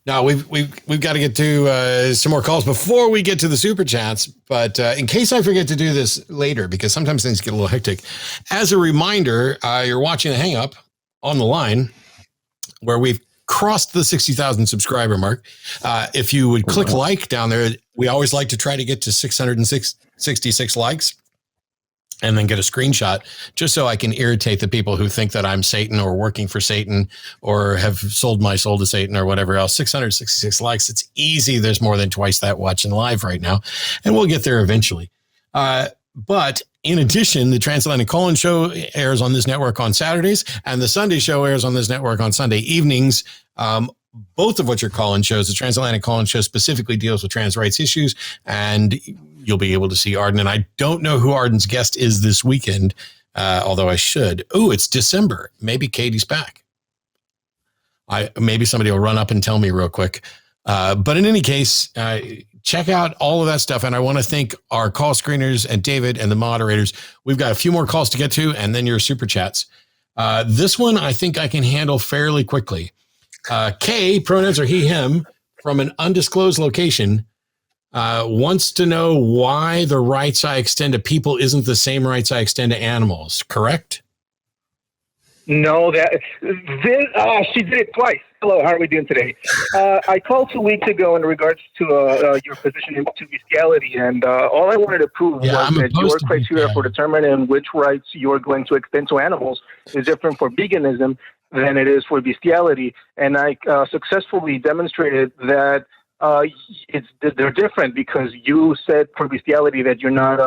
Now we've got to get to some more calls before we get to the super chats. But in case I forget to do this later, because sometimes things get a little hectic, as a reminder, you're watching the Hang Up on the Line, where we've crossed the 60,000 subscriber mark. If you would click like down there, we always like to try to get to 666 likes. And then get a screenshot just so I can irritate the people who think that I'm Satan or working for Satan or have sold my soul to Satan or whatever else. 666 likes. It's easy. There's more than twice that watching live right now. And we'll get there eventually. But in addition, the Transatlantic Call-In Show airs on this network on Saturdays, and the Sunday Show airs on this network on Sunday evenings. Both of which are call-in shows. The Transatlantic Call-In Show specifically deals with trans rights issues, and you'll be able to see Arden. And I don't know who Arden's guest is this weekend, although I should. Oh, it's December. Maybe Katie's back. Maybe somebody will run up and tell me real quick. But in any case, check out all of that stuff. And I want to thank our call screeners and David and the moderators. We've got a few more calls to get to, and then your super chats. This one I think I can handle fairly quickly. K, pronouns are he, him, from an undisclosed location, wants to know why the rights I extend to people isn't the same rights I extend to animals, correct? No, she did it twice. Hello, how are we doing today? I called 2 weeks ago in regards to your position into bestiality, and all I wanted to prove was that your criteria for determining which rights you're going to extend to animals is different for veganism than it is for bestiality. And I successfully demonstrated that they're different, because you said for bestiality that you're not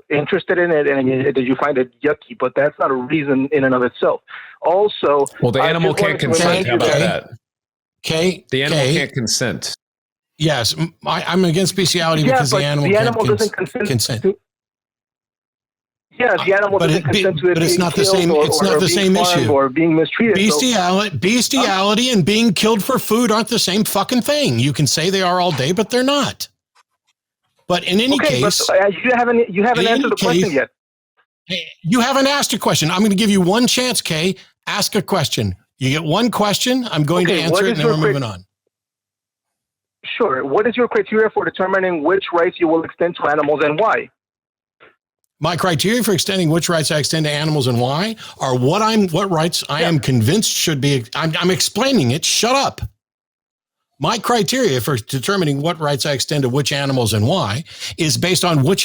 interested in it and that you find it yucky, but that's not a reason in and of itself. Also, well, the animal can't consent. How about that? The animal can't consent. Yes, I'm against bestiality because the animal doesn't consent. Yeah, the animal doesn't consent to it, but it's not the same. It's not the same issue. Or being mistreated. Bestiality and being killed for food aren't the same fucking thing. You can say they are all day, but they're not. But in any case, you haven't answered the question yet. You haven't asked a question. I'm going to give you one chance, Kay. Ask a question. You get one question. I'm going to answer it, and then we're moving on. Sure. What is your criteria for determining which rights you will extend to animals and why? My criteria for extending which rights I extend to animals and why are what rights I am convinced should be. I'm explaining it. Shut up. My criteria for determining what rights I extend to which animals and why is based on which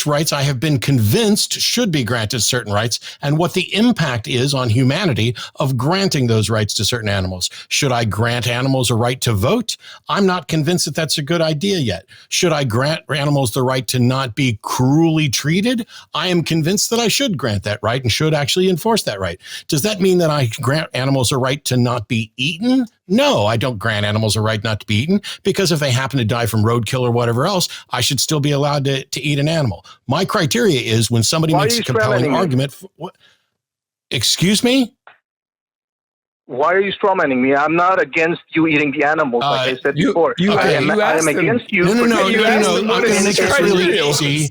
rights I have been convinced should be granted certain rights and what the impact is on humanity of granting those rights to certain animals. Should I grant animals a right to vote? I'm not convinced that that's a good idea yet. Should I grant animals the right to not be cruelly treated? I am convinced that I should grant that right and should actually enforce that right. Does that mean that I grant animals a right to not be eaten? No, I don't grant animals a right not to be eaten, because if they happen to die from roadkill or whatever else, I should still be allowed to eat an animal. My criteria is when somebody makes a compelling argument. Excuse me? Why are you strawmanning me? I'm not against you eating the animals, like I said before. I am against you. No. I'm going to make this really easy.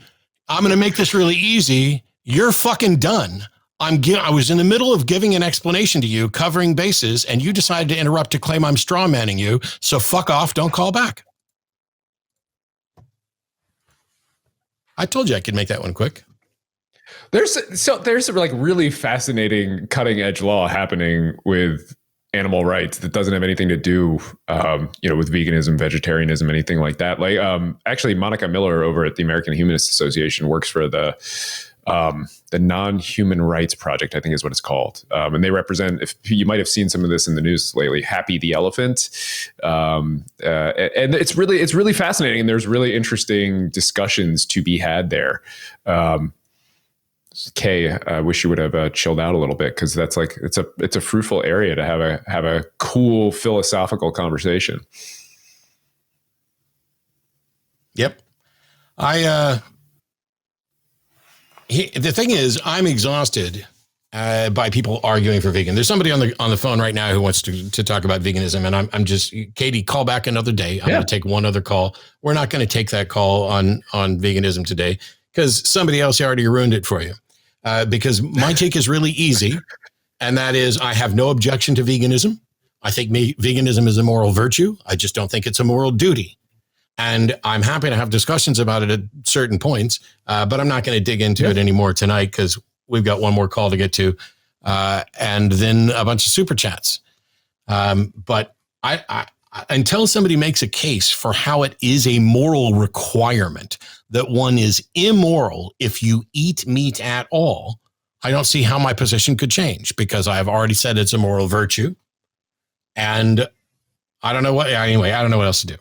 I'm going to make this really easy. You're fucking done. I was in the middle of giving an explanation to you, covering bases, and you decided to interrupt to claim I'm strawmanning you. So fuck off. Don't call back. I told you I could make that one quick. There's like really fascinating cutting edge law happening with animal rights that doesn't have anything to do, with veganism, vegetarianism, anything like that. Like, actually, Monica Miller over at the American Humanist Association works for the Non-Human Rights Project, I think is what it's called. And they represent, if you might have seen some of this in the news lately, Happy the Elephant. And it's really fascinating. And there's really interesting discussions to be had there. Kay, I wish you would have chilled out a little bit, because that's like, it's a fruitful area to have a cool philosophical conversation. Yep. The thing is, I'm exhausted by people arguing for vegan. There's somebody on the phone right now who wants to talk about veganism, and I'm just, Katie, call back another day. I'm going to take one other call. We're not going to take that call on veganism today, because somebody else already ruined it for you. Because my take is really easy, and that is I have no objection to veganism. I think veganism is a moral virtue. I just don't think it's a moral duty. And I'm happy to have discussions about it at certain points, but I'm not going to dig into it anymore tonight because we've got one more call to get to, and then a bunch of super chats. But I until somebody makes a case for how it is a moral requirement that one is immoral if you eat meat at all, I don't see how my position could change, because I've already said it's a moral virtue. And I don't know what else to do.